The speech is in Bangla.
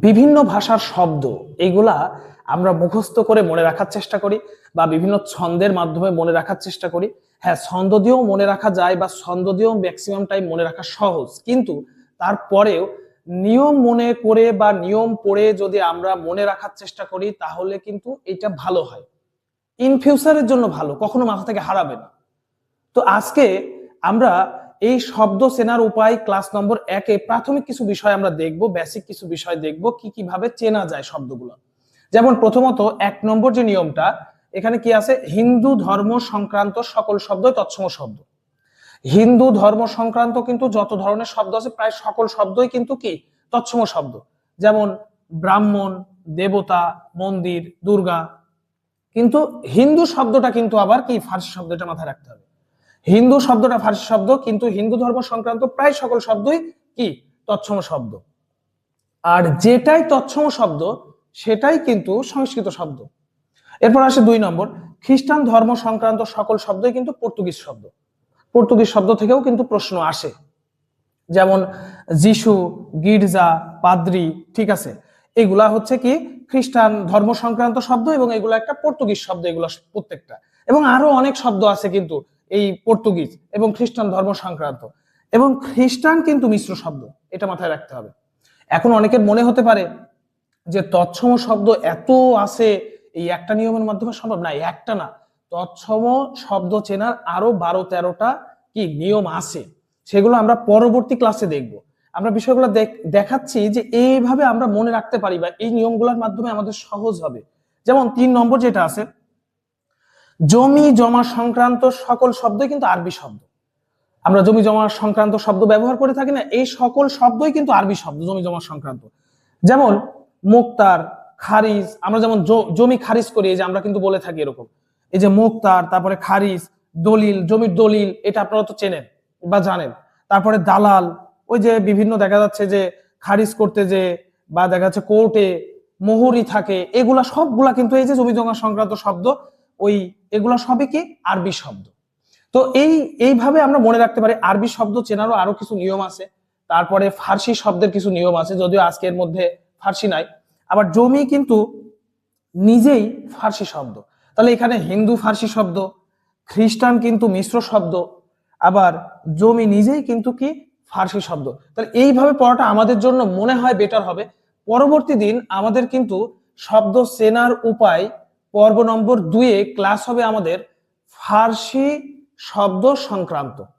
বিভিন্ন ভাষার শব্দ এগুলা আমরা মুখস্থ করে মনে রাখার চেষ্টা করি বা বিভিন্ন ছন্দের মাধ্যমে মনে রাখার চেষ্টা করি। হ্যাঁ, ছন্দ দিয়েও মনে রাখা যায় বা ছন্দ দিয়েও ম্যাক্সিমাম টাইম মনে রাখা সহজ, কিন্তু তারপরেও নিয়ম মনে করে বা নিয়ম পড়ে যদি আমরা মনে রাখার চেষ্টা করি তাহলে কিন্তু এটা ভালো হয়, ইন ফিউচারের জন্য ভালো, কখনো মাথা থেকে হারাবে না। তো আজকে আমরা এই শব্দ চেনার উপায় ক্লাস নম্বর 1-এ প্রাথমিক কিছু বিষয় আমরা দেখব, বেসিক কিছু বিষয় দেখব কিভাবে চেনা যায় শব্দগুলো। যেমন প্রথমত 1 নম্বর যে নিয়মটা, এখানে কি আছে? হিন্দু ধর্ম সংক্রান্ত সকল শব্দ তৎসম শব্দ। হিন্দু ধর্ম সংক্রান্ত কিন্তু যত ধরনের শব্দ আছে প্রায় সকল শব্দই কিন্তু কি তৎসম শব্দ। যেমন ব্রাহ্মণ, দেবতা, মন্দির, দুর্গা। কিন্তু হিন্দু শব্দটা কিন্তু আবার কি ফার্সি শব্দ, এটা মাথায় রাখতে হবে। হিন্দু শব্দটা ফার্সি শব্দ, কিন্তু হিন্দু ধর্ম সংক্রান্ত প্রায় সকল শব্দই কি তৎসম শব্দ। আর যেটাই তৎসম শব্দ সেটাই কিন্তু সংস্কৃত শব্দ। এরপর আসে 2 নম্বর, খ্রিস্টান ধর্ম সংক্রান্ত সকল শব্দই কিন্তু পর্তুগিজ শব্দ। পর্তুগিজ শব্দ থেকেও কিন্তু প্রশ্ন আসে, যেমন যিশু, গির্জা, পাদ্রি, ঠিক আছে, এগুলা হচ্ছে কি খ্রিস্টান ধর্ম সংক্রান্ত শব্দ এবং এগুলো একটা পর্তুগিজ শব্দ, এগুলো প্রত্যেকটা। এবং আরো অনেক শব্দ আছে কিন্তু এই পর্তুগিজ এবং খ্রিস্টান ধর্ম সংক্রান্ত, এবং খ্রিস্টান কিন্তু মিশ্র শব্দ, এটা মাথায় রাখতে হবে। এখন অনেকের মনে হতে পারে যে তৎসম শব্দ এত আছে, এই একটা নিয়মের মাধ্যমে সম্ভব না। একটা না, তৎসম শব্দ চেনার আরো 12-13টা কি নিয়ম আছে, সেগুলো আমরা পরবর্তী ক্লাসে দেখব। আমরা বিষয়গুলো দেখাচ্ছি যে এইভাবে আমরা মনে রাখতে পারি বা এই নিয়মগুলোর মাধ্যমে আমাদের সহজ হবে। যেমন 3 নম্বর যেটা আছে, জমি জমা সংক্রান্ত সকল শব্দই কিন্তু আরবি শব্দ। আমরা জমি জমা সংক্রান্ত শব্দ ব্যবহার করে থাকি না, এই সকল শব্দই কিন্তু আরবি শব্দ জমি জমা সংক্রান্ত। যেমন মুক্তার, খারিজ, আমরা যেমন জমি খারিজ করি, এই যে আমরা কিন্তু বলে থাকি এরকম, এই যে মুক্তার, তারপরে খারিজ, দলিল, জমির দলিল, এটা আপনারা তো চেনেন বা জানেন। তারপরে দালাল, ওই যে বিভিন্ন দেখা যাচ্ছে যে খারিজ করতে যে বা দেখা যাচ্ছে কোর্টে মোহরি থাকে, এগুলা সবগুলা কিন্তু এই যে জমি জমা সংক্রান্ত শব্দ, ওই এগুলা সবই কি আরবি শব্দ। তো এইভাবে আমরা মনে রাখতে পারি। আরবি শব্দ চেনারও আরো কিছু নিয়ম আছে। তারপরে ফার্সি শব্দের কিছু নিয়ম আছে, যদিও আজকের মধ্যে ফার্সি নাই। আবার জমি কিন্তু নিজেই ফার্সি শব্দ, তাহলে এখানে হিন্দু ফার্সি শব্দ, খ্রিস্টান কিন্তু মিশ্র শব্দ, আবার জমি নিজেই কিন্তু কি ফার্সি শব্দ। তাহলে এইভাবে পড়াটা আমাদের জন্য মনে হয় বেটার হবে। পরবর্তী দিন আমাদের কিন্তু শব্দ চেনার উপায় পর্ব নম্বর 2-এ ক্লাস হবে আমাদের ফার্সি শব্দ সংক্রান্ত।